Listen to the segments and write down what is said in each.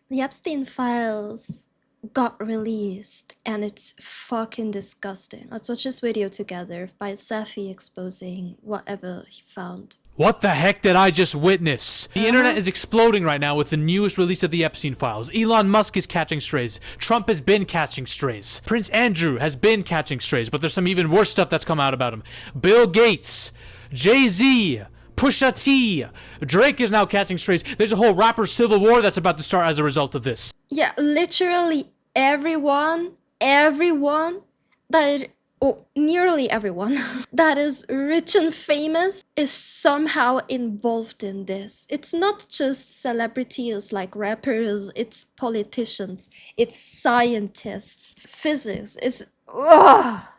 The Epstein files got released and it's fucking disgusting. Let's watch this video together by Safi exposing whatever he found. What the heck did I just witness? The internet is exploding right now with the newest release of the Epstein files. Elon Musk is catching strays. Trump has been catching strays. Prince Andrew has been catching strays, but there's some even worse stuff that's come out about him. Bill Gates, Jay-Z, Pusha T, Drake is now catching strays. There's a whole rapper civil war that's about to start as a result of this. Yeah, literally everyone that, oh, nearly everyone that is rich and famous is somehow involved in this. It's not just celebrities like rappers, it's politicians, it's scientists, physics. It's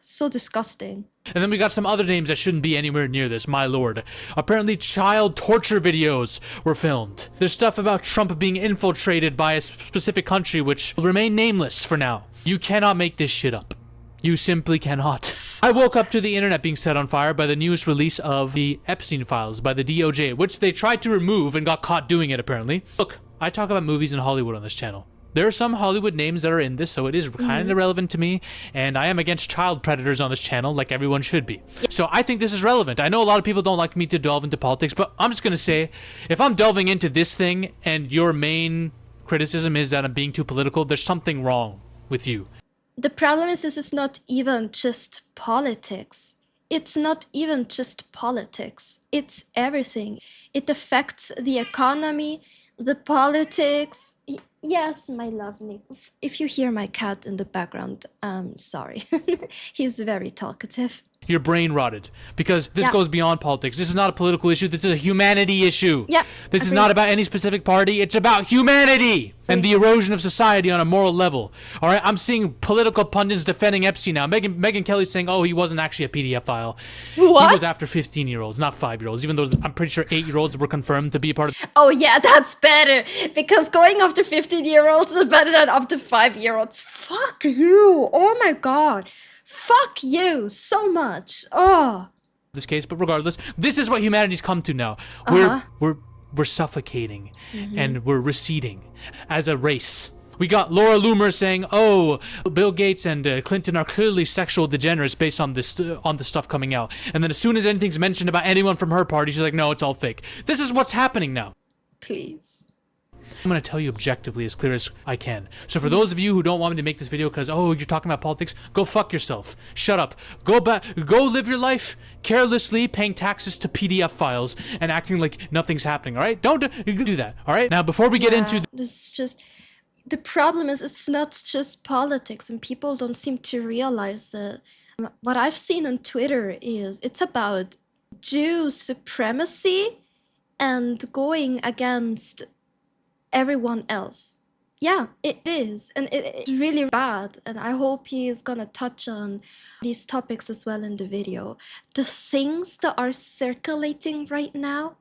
so disgusting. And then we got some other names that shouldn't be anywhere near this, my lord. Apparently child torture videos were filmed. There's stuff about Trump being infiltrated by a specific country which will remain nameless for now. You cannot make this shit up. You simply cannot. I woke up to the internet being set on fire by the newest release of the Epstein files by the DOJ, which they tried to remove and got caught doing it apparently. Look, I talk about movies in Hollywood on this channel. There are some Hollywood names that are in this, so it is kind of relevant to me, and I am against child predators on this channel like everyone should be. So I think this is relevant. I know a lot of people don't like me to delve into politics, but I'm just going to say, if I'm delving into this thing and your main criticism is that I'm being too political, there's something wrong with you. The problem is this is not even just politics. It's not even just politics. It's everything. It affects the economy, the politics. Yes, my love Nick. If you hear my cat in the background, sorry. He's very talkative. Your brain rotted because this goes beyond politics. This is not a political issue. This is a humanity issue. Yeah. This is not about any specific party. It's about humanity and the erosion of society on a moral level. All right. I'm seeing political pundits defending Epstein now. Megyn Kelly's saying, oh, he wasn't actually a PDF file. What? He was after 15-year-olds, not 5-year-olds, even though I'm pretty sure 8-year-olds were confirmed to be a part of. Oh yeah, that's better. Because going after 15-year-olds is better than up to 5-year-olds. Fuck you. Oh my god. Fuck you so much. Oh. This case, but regardless, this is what humanity's come to now. We're suffocating and we're receding as a race. We got Laura Loomer saying, "Oh, Bill Gates and Clinton are clearly sexual degenerates based on this on the stuff coming out." And then as soon as anything's mentioned about anyone from her party, she's like, "No, it's all fake." This is what's happening now. Please. I'm going to tell you objectively as clear as I can. So for those of you who don't want me to make this video because, oh, you're talking about politics, go fuck yourself. Shut up. Go back. Go live your life carelessly paying taxes to PDF files and acting like nothing's happening, all right? Don't do that, all right? Now, before we get into... This is just... The problem is it's not just politics and people don't seem to realize that. What I've seen on Twitter is it's about Jew supremacy and going against everyone else. Yeah, it is, and it's really bad, and I hope he is gonna touch on these topics as well in the video. The things that are circulating right now,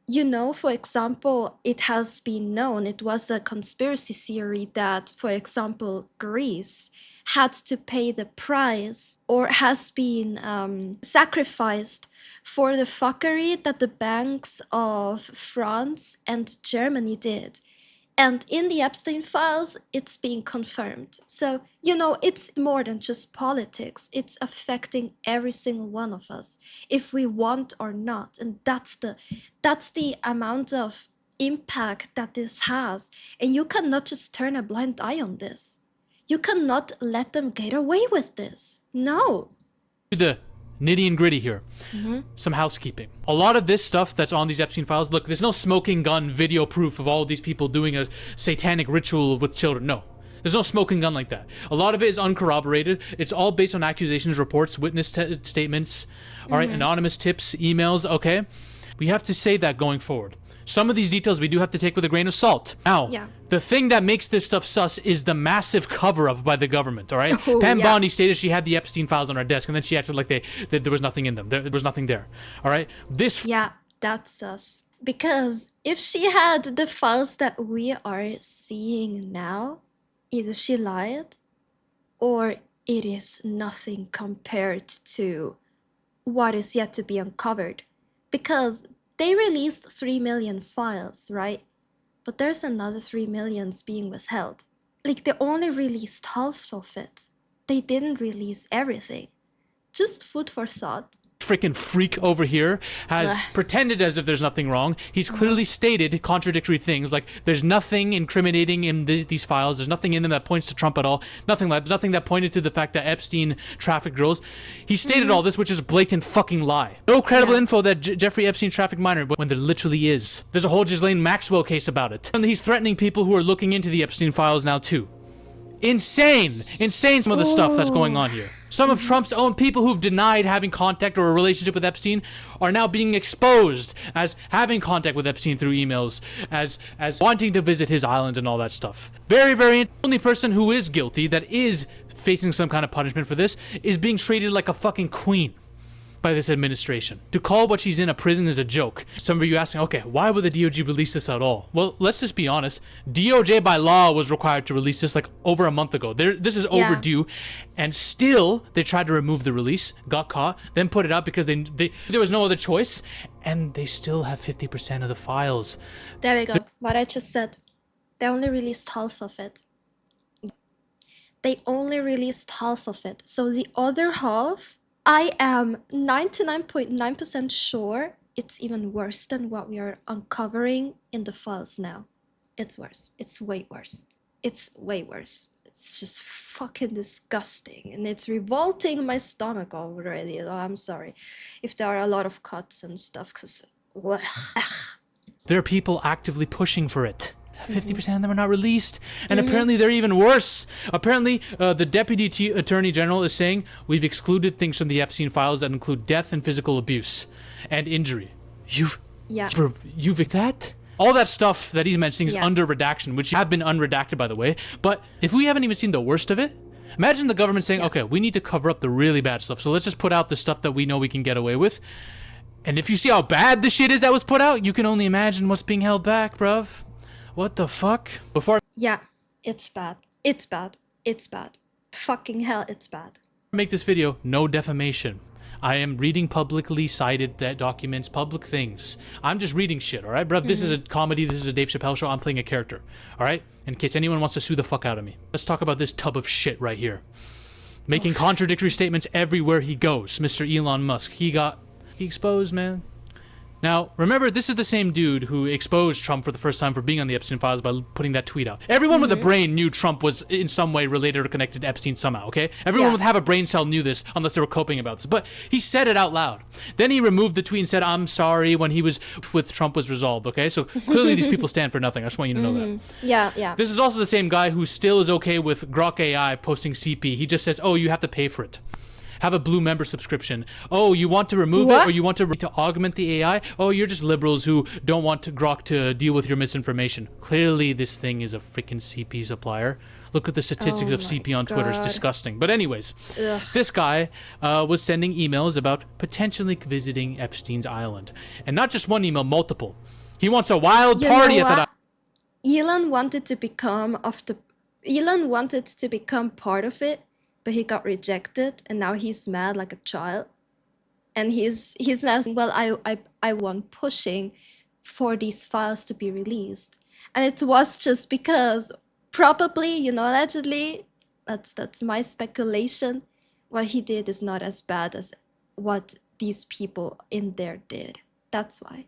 you know, for example, it has been known, it was a conspiracy theory that, for example, Greece had to pay the price or has been sacrificed for the fuckery that the banks of France and Germany did. And in the Epstein files, it's being confirmed. So, you know, it's more than just politics. It's affecting every single one of us, if we want or not. And that's the amount of impact that this has. And you cannot just turn a blind eye on this. You cannot let them get away with this. No. The nitty and gritty here. Some housekeeping. A lot of this stuff that's on these Epstein files, look, there's no smoking gun video proof of all these people doing a satanic ritual with children. No. There's no smoking gun like that. A lot of it is uncorroborated. It's all based on accusations, reports, witness statements, all right, anonymous tips, emails, okay? We have to say that going forward. Some of these details we do have to take with a grain of salt. Now, the thing that makes this stuff sus is the massive cover-up by the government, all right? Pam Bondi stated she had the Epstein files on her desk, and then she acted like that there was nothing in them. There was nothing there, all right? Yeah, that's sus. Because if she had the files that we are seeing now, either she lied, or it is nothing compared to what is yet to be uncovered. Because they released 3 million files, right? but there's another 3 millions being withheld. Like, they only released half of it. They didn't release everything. Just food for thought. Freaking freak over here has pretended as if there's nothing wrong. He's clearly stated contradictory things, like there's nothing incriminating in these files. There's nothing in them that points to Trump at all. Nothing that pointed to the fact that Epstein trafficked girls. He stated all this, which is a blatant fucking lie. No credible info that Jeffrey Epstein trafficked minor, when there literally is. There's a whole Ghislaine Maxwell case about it. And he's threatening people who are looking into the Epstein files now too. Insane some of the stuff that's going on here. Some of Trump's own people who've denied having contact or a relationship with Epstein are now being exposed as having contact with Epstein through emails, as wanting to visit his island and all that stuff. Very, very. The only person who is guilty, that is facing some kind of punishment for this, is being treated like a fucking queen by this administration. To call what she's in a prison is a joke. Some of you asking, okay, why would the DOJ release this at all? Well, let's just be honest. DOJ by law was required to release this like over a month ago. This is overdue, and still they tried to remove the release, got caught, then put it out because there was no other choice, and they still have 50% of the files. There we go. What I just said. They only released half of it. They only released half of it. So the other half, I am 99.9% sure it's even worse than what we are uncovering in the files now. It's worse. It's way worse. It's way worse. It's just fucking disgusting, and it's revolting my stomach already. Oh, I'm sorry if there are a lot of cuts and stuff, because there are people actively pushing for it. 50% of them are not released, and apparently they're even worse. Apparently, the Deputy Attorney General is saying we've excluded things from the Epstein files that include death and physical abuse and injury. You've that? All that stuff that he's mentioning is under redaction, which have been unredacted, by the way. But if we haven't even seen the worst of it, imagine the government saying, okay, we need to cover up the really bad stuff, so let's just put out the stuff that we know we can get away with. And if you see how bad the shit is that was put out, you can only imagine what's being held back, bruv. What the fuck? Yeah, it's bad. It's bad. It's bad. Fucking hell, it's bad. Make this video, no defamation. I am reading publicly cited documents, public things. I'm just reading shit, alright, bruv? This is a comedy, this is a Dave Chappelle show, I'm playing a character, alright? In case anyone wants to sue the fuck out of me. Let's talk about this tub of shit right here. Making contradictory statements everywhere he goes. Mr. Elon Musk, he exposed, man. Now, remember, this is the same dude who exposed Trump for the first time for being on the Epstein files by putting that tweet out. Everyone with a brain knew Trump was in some way related or connected to Epstein somehow, okay? Everyone with have a brain cell knew this, unless they were coping about this. But he said it out loud. Then he removed the tweet and said, I'm sorry, when he was with Trump was resolved, okay? So clearly these people stand for nothing. I just want you to know that. Yeah. This is also the same guy who still is okay with Grok AI posting CP. He just says, oh, you have to pay for it. Have a blue member subscription. Oh, you want to remove it, or you want to augment the AI? Oh, you're just liberals who don't want Grok to deal with your misinformation. Clearly, this thing is a freaking CP supplier. Look at the statistics of CP on Twitter. It's disgusting. But anyways, this guy was sending emails about potentially visiting Epstein's island. And not just one email, multiple. He wants a wild party at that island. Elon wanted to become part of it, but he got rejected, and now he's mad like a child. And he's now saying, well, I want pushing for these files to be released. And it was just because, probably, allegedly, that's my speculation, what he did is not as bad as what these people in there did. That's why.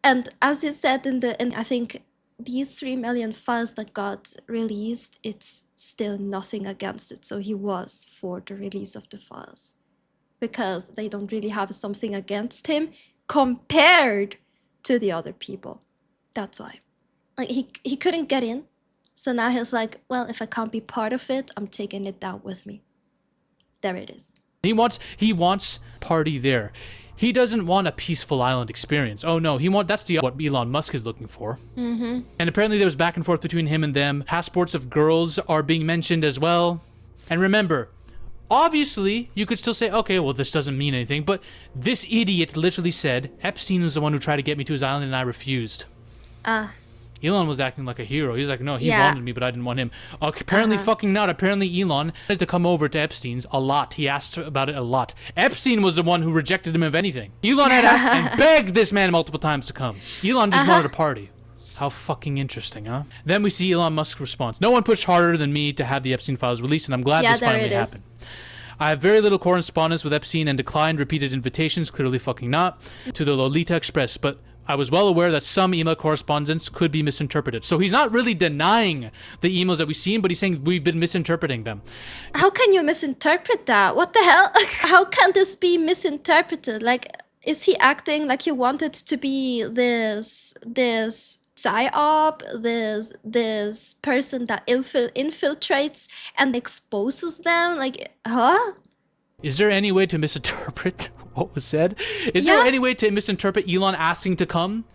And as he said I think these 3 million files that got released, it's still nothing against it. So he was for the release of the files because they don't really have something against him compared to the other people. That's why. Like he couldn't get in. So now he's like, well, if I can't be part of it, I'm taking it down with me. There it is. He wants party there. He doesn't want a peaceful island experience. Oh no, that's what Elon Musk is looking for. And apparently there was back and forth between him and them. Passports of girls are being mentioned as well. And remember, obviously, you could still say, okay, well, this doesn't mean anything, but this idiot literally said, Epstein is the one who tried to get me to his island and I refused. Elon was acting like a hero. He was like, no, he wanted me, but I didn't want him. Apparently fucking not. Apparently Elon wanted to come over to Epstein's a lot. He asked about it a lot. Epstein was the one who rejected him of anything. Elon had asked and begged this man multiple times to come. Elon just wanted a party. How fucking interesting, huh? Then we see Elon Musk's response. No one pushed harder than me to have the Epstein files released, and I'm glad this finally happened. I have very little correspondence with Epstein and declined repeated invitations, clearly fucking not, to the Lolita Express, but I was well aware that some email correspondence could be misinterpreted. So he's not really denying the emails that we've seen, but he's saying we've been misinterpreting them. How can you misinterpret that? What the hell? How can this be misinterpreted? Like, is he acting like he wanted to be this psyop, this person that infiltrates and exposes them? Like, huh? Is there any way to misinterpret what was said? Is there any way to misinterpret Elon asking to come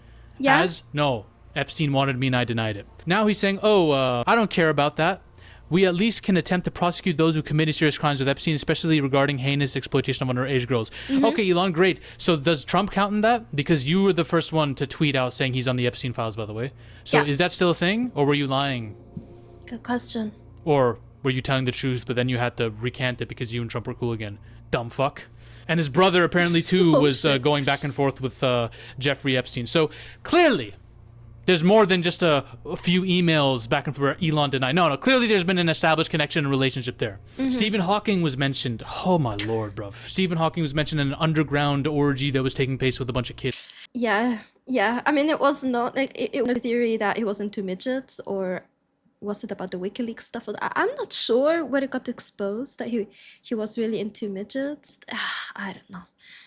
as, no, Epstein wanted me and I denied it? Now he's saying, I don't care about that. We at least can attempt to prosecute those who committed serious crimes with Epstein, especially regarding heinous exploitation of underage girls. Okay, Elon, great. So does Trump count in that? Because you were the first one to tweet out saying he's on the Epstein files, by the way. So is that still a thing? Or were you lying? Good question. Or were you telling the truth, but then you had to recant it because you and Trump were cool again? Dumb fuck. And his brother apparently, too, was going back and forth with Jeffrey Epstein. So clearly, there's more than just a few emails back and forth where Elon denied. No, clearly there's been an established connection and relationship there. Stephen Hawking was mentioned. Oh, my lord, bro. Stephen Hawking was mentioned in an underground orgy that was taking place with a bunch of kids. Yeah. I mean, it was not like it was a theory that he was into midgets, or was it about the WikiLeaks stuff? I'm not sure where it got exposed that he was really into midgets. I don't know.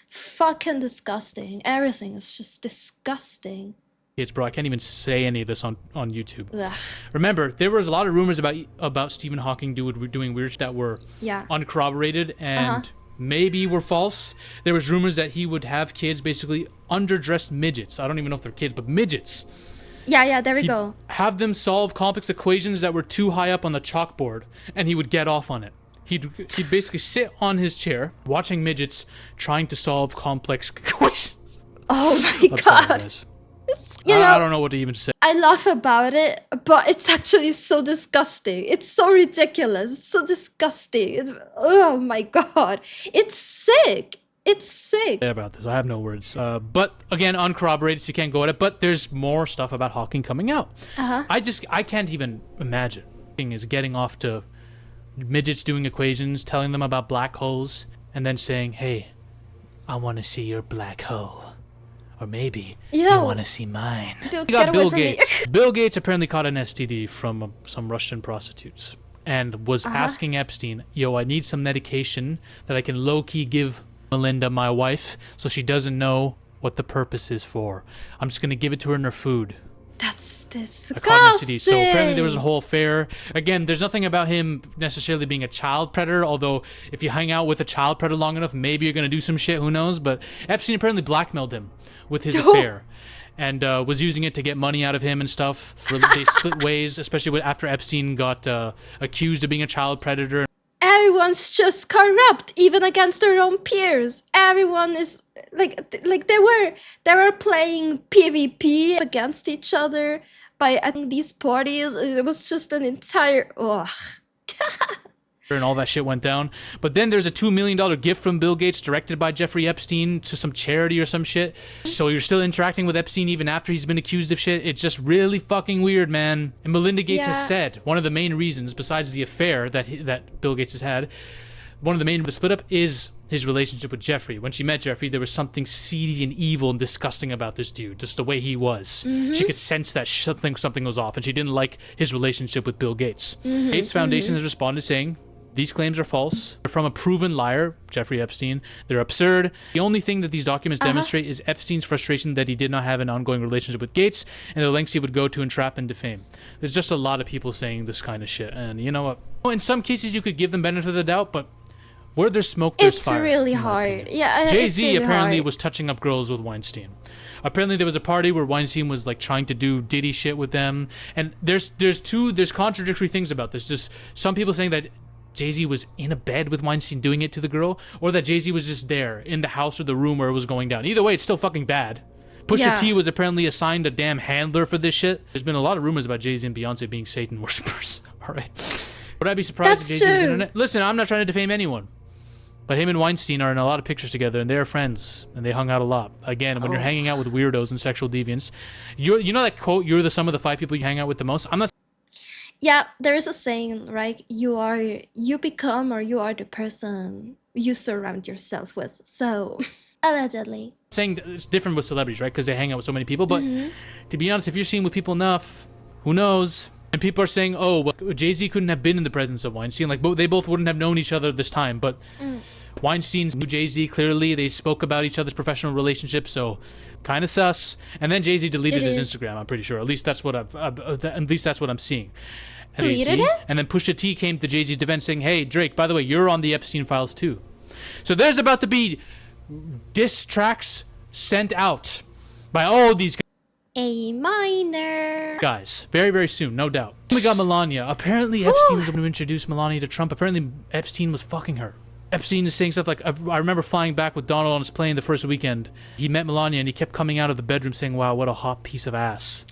Fucking disgusting. Everything is just disgusting. Kids, bro, I can't even say any of this on YouTube. Ugh. Remember, there was a lot of rumors about Stephen Hawking doing weird shit that were uncorroborated and maybe were false. There was rumors that he would have kids, basically underdressed midgets. I don't even know if they're kids, but midgets. Yeah, there we go. Have them solve complex equations that were too high up on the chalkboard, and he would get off on it. He'd basically sit on his chair, watching midgets trying to solve complex equations. Oh my god. Sorry, I don't know what to even say. I laugh about it, but it's actually so disgusting. It's so ridiculous. It's so disgusting. Oh my god. It's sick. It's sick. About this, I have no words. But again, uncorroborated, so you can't go at it. But there's more stuff about Hawking coming out. I can't even imagine. Is getting off to midgets doing equations, telling them about black holes, and then saying, "Hey, I want to see your black hole, or maybe you want to see mine." Dude, We got Bill Gates. Bill Gates apparently caught an STD from some Russian prostitutes, and was asking Epstein, "Yo, I need some medication that I can low-key give Melinda, my wife, so she doesn't know what the purpose is for. I'm just gonna give it to her in her food." That's disgusting. So apparently there was a whole affair. Again, there's nothing about him necessarily being a child predator, although if you hang out with a child predator long enough, maybe you're gonna do some shit, who knows? But Epstein apparently blackmailed him with his affair, and was using it to get money out of him and stuff. They split ways, especially after Epstein got accused of being a child predator. Everyone's just corrupt, even against their own peers. Everyone is like they were playing PvP against each other by attending these parties. It was just an entire and all that shit went down. But then there's a $2 million gift from Bill Gates directed by Jeffrey Epstein to some charity or some shit. So you're still interacting with Epstein even after he's been accused of shit. It's just really fucking weird, man. And Melinda Gates has said one of the main reasons, besides the affair that Bill Gates has had, one of the main reasons the split up is his relationship with Jeffrey. When she met Jeffrey, there was something seedy and evil and disgusting about this dude, just the way he was. She could sense that something was off, and she didn't like his relationship with Bill Gates. Gates Foundation has responded saying, "These claims are false. They're from a proven liar, Jeffrey Epstein. They're absurd. The only thing that these documents demonstrate is Epstein's frustration that he did not have an ongoing relationship with Gates and the lengths he would go to entrap and defame." There's just a lot of people saying this kind of shit. And you know what? In some cases, you could give them benefit of the doubt, but where there's smoke, there's fire. It's really hard. Yeah, Jay-Z really apparently hard. was touching up girls with Weinstein. Apparently there was a party where Weinstein was like trying to do Diddy shit with them. And there's contradictory things about this. Just some people saying that Jay-Z was in a bed with Weinstein doing it to the girl, or that Jay-Z was just there in the house or the room where it was going down. Either way, it's still fucking bad. Pusha T was apparently assigned a damn handler for this shit. There's been a lot of rumors about Jay-Z and Beyonce being Satan worshippers. All right. Would I be surprised if Jay-Z was internet? Listen, I'm not trying to defame anyone. But him and Weinstein are in a lot of pictures together, and they're friends, and they hung out a lot. Again, when you're hanging out with weirdos and sexual deviants, you know that quote, you're the sum of the 5 people you hang out with the most? I'm not Yeah, there is a saying, right? You become or you are the person you surround yourself with. So, allegedly. saying that it's different with celebrities, right? Because they hang out with so many people. But to be honest, if you're seeing with people enough, who knows? And people are saying, oh, well, Jay-Z couldn't have been in the presence of Weinstein. Like, they both wouldn't have known each other this time. But Weinstein knew Jay-Z clearly. They spoke about each other's professional relationship, so kind of sus. And then Jay-Z deleted his Instagram, I'm pretty sure. At least that's what I'm seeing. And Deleted it? And then Pusha T came to Jay-Z's defense saying, hey, Drake, by the way, you're on the Epstein files too. So there's about to be diss tracks sent out by all these A minor. guys very, very soon, no doubt. We got Melania. Apparently Epstein was the one who introduced Melania to Trump. Apparently Epstein was fucking her. Epstein is saying stuff like, I remember flying back with Donald on his plane the first weekend. He met Melania and he kept coming out of the bedroom saying, wow, what a hot piece of ass.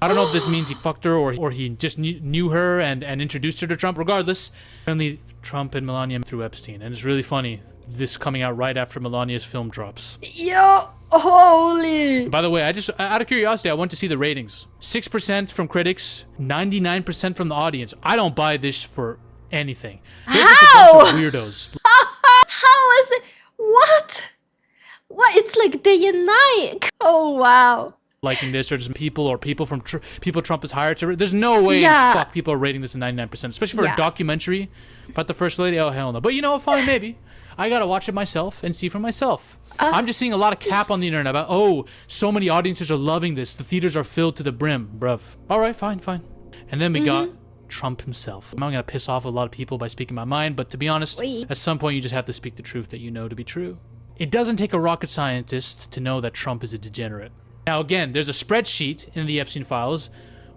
I don't know if this means he fucked her or he just knew her and introduced her to Trump. Regardless, apparently Trump and Melania through Epstein. And it's really funny, this coming out right after Melania's film drops. Yo, holy. By the way, out of curiosity, I went to see the ratings. 6% from critics, 99% from the audience. I don't buy this for anything. There's just a bunch of weirdos. How is it? What? What? It's like day and night. Oh, wow. Liking this, or just people from people Trump has hired to. There's no way fuck people are rating this at 99%, especially for a documentary about the first lady. Oh hell no! But you know, fine, maybe I gotta watch it myself and see for myself. I'm just seeing a lot of cap on the internet about so many audiences are loving this. The theaters are filled to the brim, bruv. All right, fine. And then we got Trump himself. I'm not gonna piss off a lot of people by speaking my mind, but to be honest, at some point you just have to speak the truth that you know to be true. It doesn't take a rocket scientist to know that Trump is a degenerate. Now, again, there's a spreadsheet in the Epstein files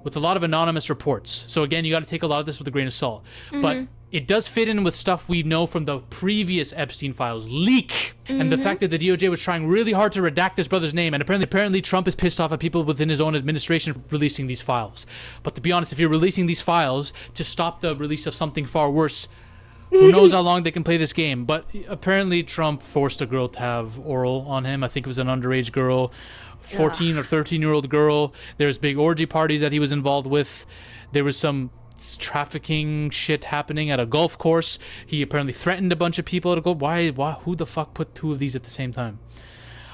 with a lot of anonymous reports. So, again, you got to take a lot of this with a grain of salt. But it does fit in with stuff we know from the previous Epstein files leak. And the fact that the DOJ was trying really hard to redact his brother's name. And apparently Trump is pissed off at people within his own administration for releasing these files. But to be honest, if you're releasing these files to stop the release of something far worse, who knows how long they can play this game. But apparently Trump forced a girl to have oral on him. I think it was an underage girl. 14 or 13-year-old girl. There's big orgy parties that he was involved with. There was some trafficking shit happening at a golf course. He apparently threatened a bunch of people to go. Why? Who the fuck put 2 of these at the same time?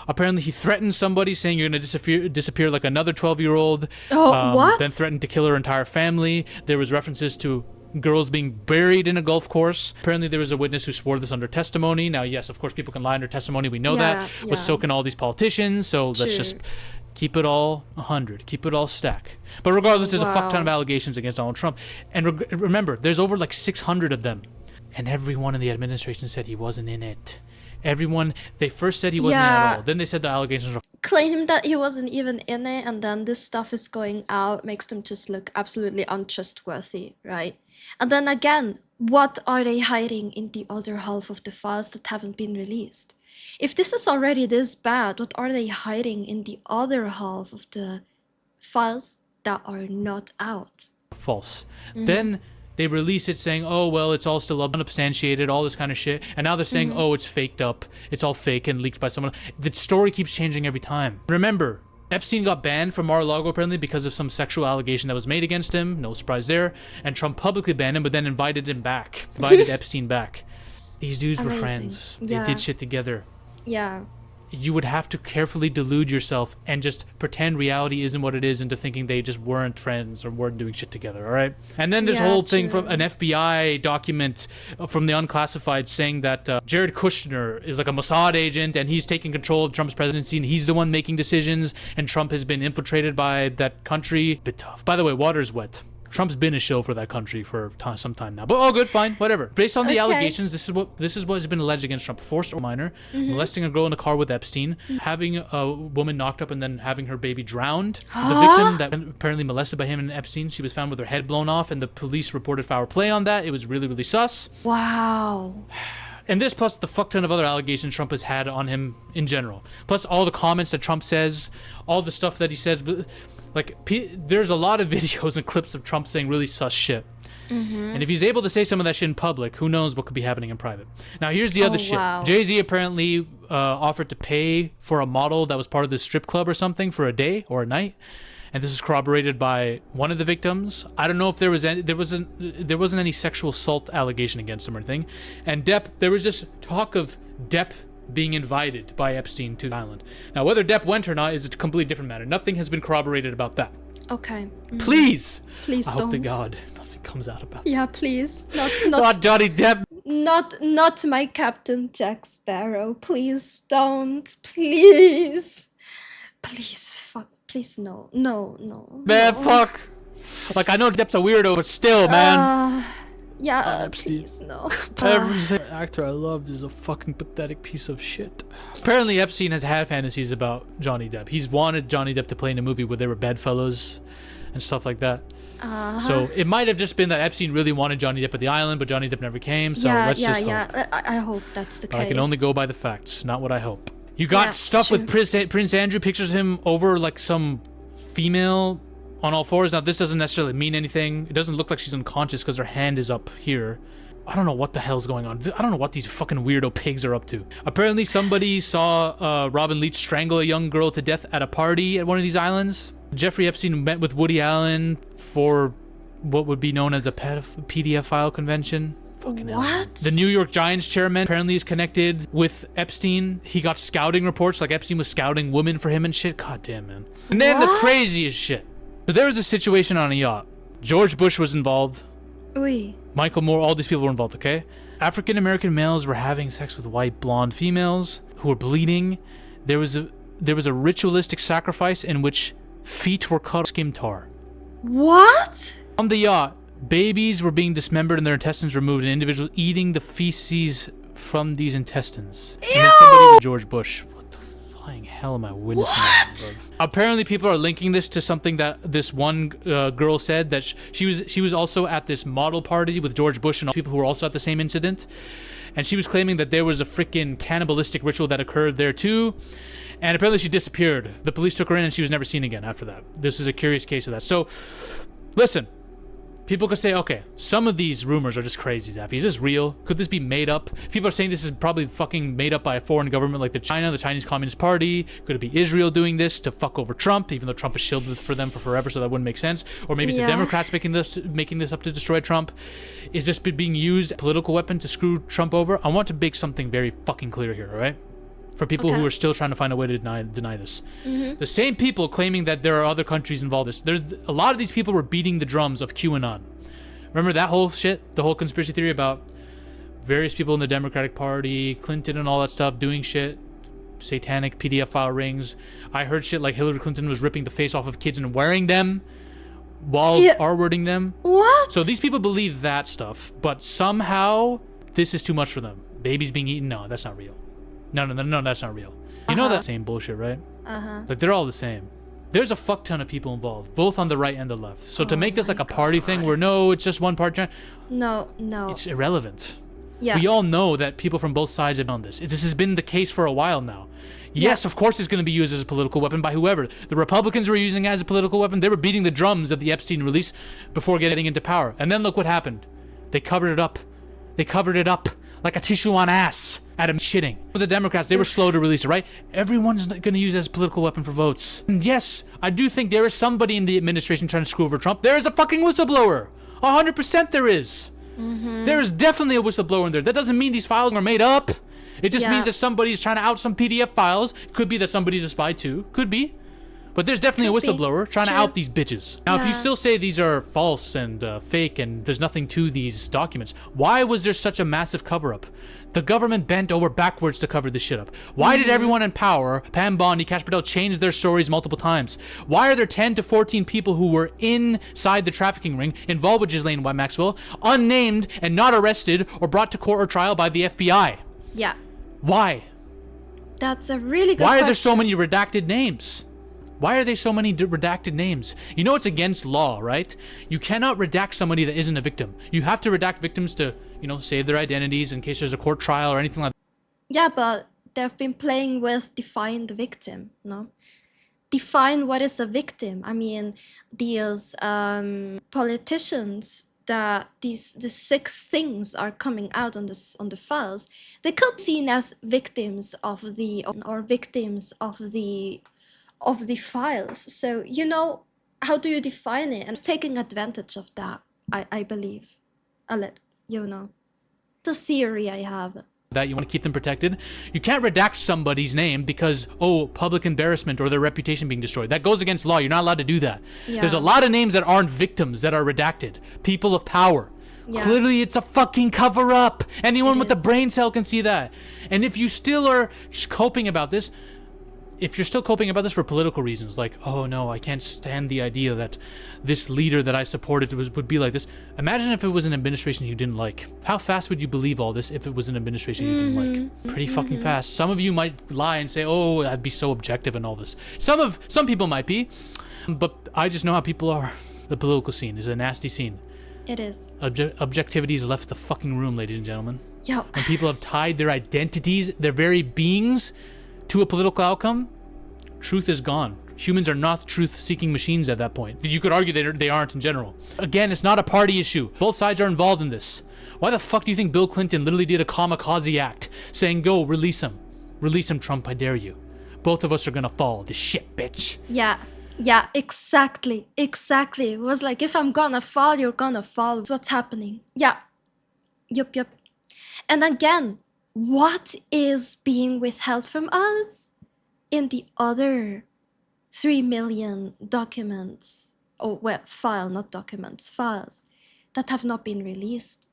Apparently he threatened somebody saying you're going to disappear like another 12-year-old. What? Then threatened to kill her entire family. There was references to girls being buried in a golf course. Apparently there was a witness who swore this under testimony. Now, yes, of course, people can lie under testimony. We know that. But so can all these politicians. So let's just keep it all 100. Keep it all stack. But regardless, there's a fuck ton of allegations against Donald Trump. And remember, there's over like 600 of them. And everyone in the administration said he wasn't in it. Everyone, they first said he wasn't in it at all. Then they said the allegations were claim that he wasn't even in it, and then this stuff is going out, makes them just look absolutely untrustworthy, right? And then again, what are they hiding in the other half of the files that haven't been released? If this is already this bad, what are they hiding in the other half of the files that are not out? False. Then they release it saying, oh, well, it's all still unsubstantiated, all this kind of shit. And now they're saying, oh, it's faked up. It's all fake and leaked by someone. The story keeps changing every time. Remember, Epstein got banned from Mar-a-Lago apparently because of some sexual allegation that was made against him. No surprise there. And Trump publicly banned him, but then invited him back. Invited Epstein back. These dudes were friends. They did shit together. Yeah. You would have to carefully delude yourself and just pretend reality isn't what it is into thinking they just weren't friends or weren't doing shit together, all right? And then this whole thing from an FBI document from the unclassified saying that Jared Kushner is like a Mossad agent and he's taking control of Trump's presidency and he's the one making decisions and Trump has been infiltrated by that country. Bit tough. By the way, water's wet. Trump's been a shill for that country for some time now. But all good, fine, whatever. Based on the allegations, this is what has been alleged against Trump. Forced or minor, molesting a girl in a car with Epstein, having a woman knocked up and then having her baby drowned. The victim that apparently molested by him and Epstein, she was found with her head blown off and the police reported foul play on that. It was really, really sus. Wow. And this plus the fuck ton of other allegations Trump has had on him in general. Plus all the comments that Trump says, all the stuff that he says. Like, there's a lot of videos and clips of Trump saying really sus shit. And if he's able to say some of that shit in public, who knows what could be happening in private. Now, here's the other shit. Wow. Jay-Z apparently offered to pay for a model that was part of this strip club or something for a day or a night. And this is corroborated by one of the victims. I don't know if there wasn't any sexual assault allegation against him or anything. And Depp, there was just talk of Depp being invited by Epstein to the island. Now, whether Depp went or not is a completely different matter. Nothing has been corroborated about that. Okay. Please! Please I don't. hope to God nothing comes out about Yeah, please. not Johnny Depp. Not my Captain Jack Sparrow. Please don't. Please. Please, fuck. Please, no. No. Man, no. fuck. Like, I know Depp's a weirdo, but still, man. Yeah, Epstein. please, no. Every single actor I loved is a fucking pathetic piece of shit. Apparently, Epstein has had fantasies about Johnny Depp. He's wanted Johnny Depp to play in a movie where they were bedfellows and stuff like that. So it might have just been that Epstein really wanted Johnny Depp at the island, but Johnny Depp never came. So let's just hope. I hope that's the case. I can only go by the facts, not what I hope. You got stuff true. with Prince Andrew, pictures of him over like some female on all fours. Now, this doesn't necessarily mean anything. It doesn't look like she's unconscious because her hand is up here. I don't know what the hell's going on. I don't know what these fucking weirdo pigs are up to. Apparently, somebody saw Robin Leach strangle a young girl to death at a party at one of these islands. Jeffrey Epstein met with Woody Allen for what would be known as a pedophile convention. Fucking hell. What? The New York Giants chairman apparently is connected with Epstein. He got scouting reports, like Epstein was scouting women for him and shit. God damn, man. And then the craziest shit. But there was a situation on a yacht. George Bush was involved. Oui. Michael Moore, all these people were involved, okay? African American males were having sex with white blonde females who were bleeding. There was a ritualistic sacrifice in which feet were cut with scimitar. What? On the yacht, babies were being dismembered and their intestines removed, and individuals eating the feces from these intestines. Ew! And then somebody, George Bush. What the flying hell am I witnessing? What? Apparently, people are linking this to something that this one girl said, that she was also at this model party with George Bush and all people who were also at the same incident, and she was claiming that there was a freaking cannibalistic ritual that occurred there too. And apparently she disappeared. The police took her in and she was never seen again after that. This is a curious case of that. So, listen. People could say, okay, some of these rumors are just crazy, Zaffy. Is this real? Could this be made up? People are saying this is probably fucking made up by a foreign government like the Chinese Communist Party. Could it be Israel doing this to fuck over Trump, even though Trump has shielded for them for forever, so that wouldn't make sense? Or maybe it's the Democrats making this up to destroy Trump. Is this being used as a political weapon to screw Trump over? I want to make something very fucking clear here, all right? For people who are still trying to find a way to deny this. The same people claiming that there are other countries involved in this. A lot of these people were beating the drums of QAnon. Remember that whole shit? The whole conspiracy theory about various people in the Democratic Party, Clinton and all that stuff, doing shit, satanic PDF file rings. I heard shit like Hillary Clinton was ripping the face off of kids and wearing them while R-wording them. What? So these people believe that stuff, but somehow this is too much for them. Babies being eaten? No, that's not real. No, that's not real. You know that same bullshit, right? Like, they're all the same. There's a fuck ton of people involved, both on the right and the left. So to make this like a party thing where, no, it's just one part, No. it's irrelevant. Yeah. We all know that people from both sides have done this. This has been the case for a while now. Yes, of course it's going to be used as a political weapon by whoever. The Republicans were using it as a political weapon. They were beating the drums of the Epstein release before getting into power. And then look what happened. They covered it up. They covered it up like a tissue on ass at him shitting. The Democrats, they were slow to release it, right? Everyone's going to use it as a political weapon for votes. And yes, I do think there is somebody in the administration trying to screw over Trump. There is a fucking whistleblower. 100% there is. There is definitely a whistleblower in there. That doesn't mean these files are made up. It just means that somebody's trying to out some PDF files. Could be that somebody's a spy too. Could be. But there's definitely a whistleblower trying to out these bitches. Now, if you still say these are false and fake and there's nothing to these documents, why was there such a massive cover-up? The government bent over backwards to cover this shit up. Why did everyone in power, Pam Bondi, Kash Patel, change their stories multiple times? Why are there 10 to 14 people who were inside the trafficking ring involved with Ghislaine Maxwell, unnamed and not arrested or brought to court or trial by the FBI? Yeah. Why? That's a really good Why question. are there so many redacted names? Why are they so many redacted names? You know it's against law, right? You cannot redact somebody that isn't a victim. You have to redact victims to, save their identities in case there's a court trial or anything like that. Yeah, but they've been playing with define the victim, no? define what is a victim. I mean, these politicians that the six things are coming out on the files, they could be seen as victims of the or victims of the files. So you know, how do you define it? And taking advantage of that, I believe. I'll let you know. It's a theory I have. That you want to keep them protected. You can't redact somebody's name because, oh, public embarrassment or their reputation being destroyed. That goes against law. You're not allowed to do that. Yeah. There's a lot of names that aren't victims that are redacted. People of power. Yeah. Clearly, it's a fucking cover up. Anyone with a is. brain cell can see that. And if you still are coping about this, if you're still coping about this for political reasons, like, oh no, I can't stand the idea that this leader that I supported would be like this. Imagine if it was an administration you didn't like. How fast would you believe all this if it was an administration you didn't like? Pretty fucking fast. Some of you might lie and say, oh, I'd be so objective and all this. Some people might be, but I just know how people are. The political scene is a nasty scene. It is. Objectivity has left the fucking room, ladies and gentlemen. Yeah. When people have tied their identities, their very beings, to a political outcome, truth is gone. Humans are not truth-seeking machines at that point. You could argue they aren't in general. Again, it's not a party issue. Both sides are involved in this. Why the fuck do you think Bill Clinton literally did a kamikaze act saying, go, release him. Release him, Trump, I dare you. Both of us are gonna fall. This shit, bitch. Yeah, exactly. It was like, if I'm gonna fall, you're gonna fall. It's what's happening. Yeah. Yup. And again, what is being withheld from us in the other 3 million documents, or well, not documents, files that have not been released?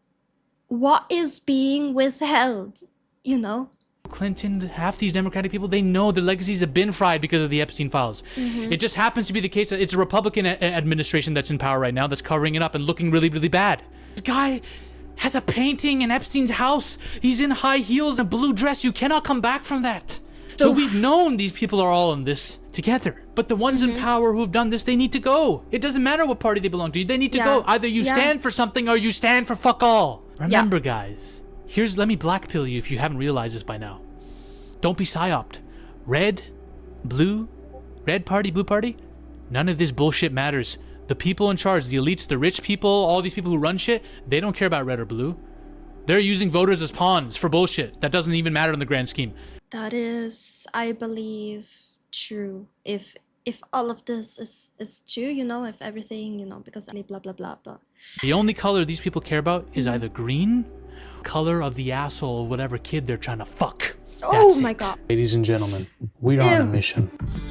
What is being withheld, you know? Clinton, half these Democratic people, they know their legacies have been fried because of the Epstein files. It just happens to be the case that it's a Republican administration that's in power right now that's covering it up and looking really, really bad. This guy has a painting in Epstein's house. He's in high heels and a blue dress. You cannot come back from that. So we've known these people are all in this together. But the ones in power who have done this, they need to go. It doesn't matter what party they belong to. They need to go. Either you stand for something or you stand for fuck all. Remember, guys. Let me blackpill you if you haven't realized this by now. Don't be psyoped. Red, blue, red party, blue party, none of this bullshit matters. The people in charge, the elites, the rich people, all these people who run shit, they don't care about red or blue. They're using voters as pawns for bullshit. That doesn't even matter in the grand scheme. That is, I believe, true. If all of this is true, you know, if everything, you know, because blah blah blah blah. The only color these people care about is either green, color of the asshole of whatever kid they're trying to fuck. Oh my god. Ladies and gentlemen, we are on a mission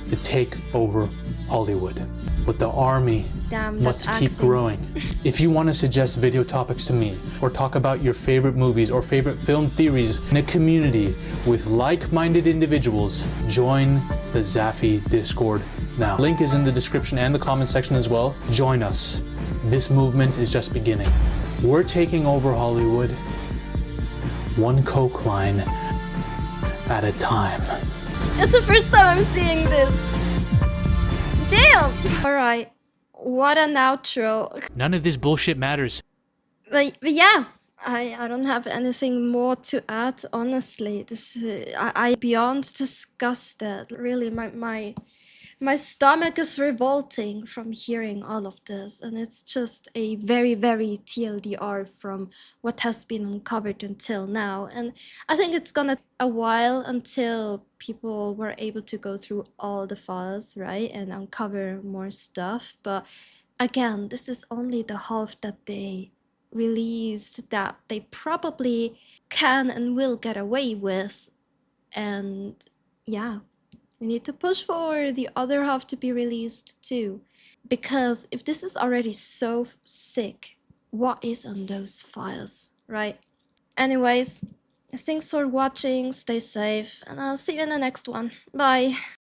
to take over Hollywood. But the army must keep growing. If you want to suggest video topics to me, or talk about your favorite movies or favorite film theories in a community with like-minded individuals, join the Zafy Discord now. Link is in the description and the comment section as well. Join us. This movement is just beginning. We're taking over Hollywood, one coke line at a time. It's the first time I'm seeing this. Damn! Alright, what an outro. None of this bullshit matters. But yeah, I don't have anything more to add, honestly. This I beyond disgusted. Really, my stomach is revolting from hearing all of this, and it's just a very, very TLDR from what has been uncovered until now. And I think it's gonna take a while until people were able to go through all the files, right, and uncover more stuff. But again, this is only the half that they released that they probably can and will get away with. And yeah, we need to push for the other half to be released too. Because if this is already so sick, what is on those files, right? Anyways, thanks for watching, stay safe, and I'll see you in the next one. Bye!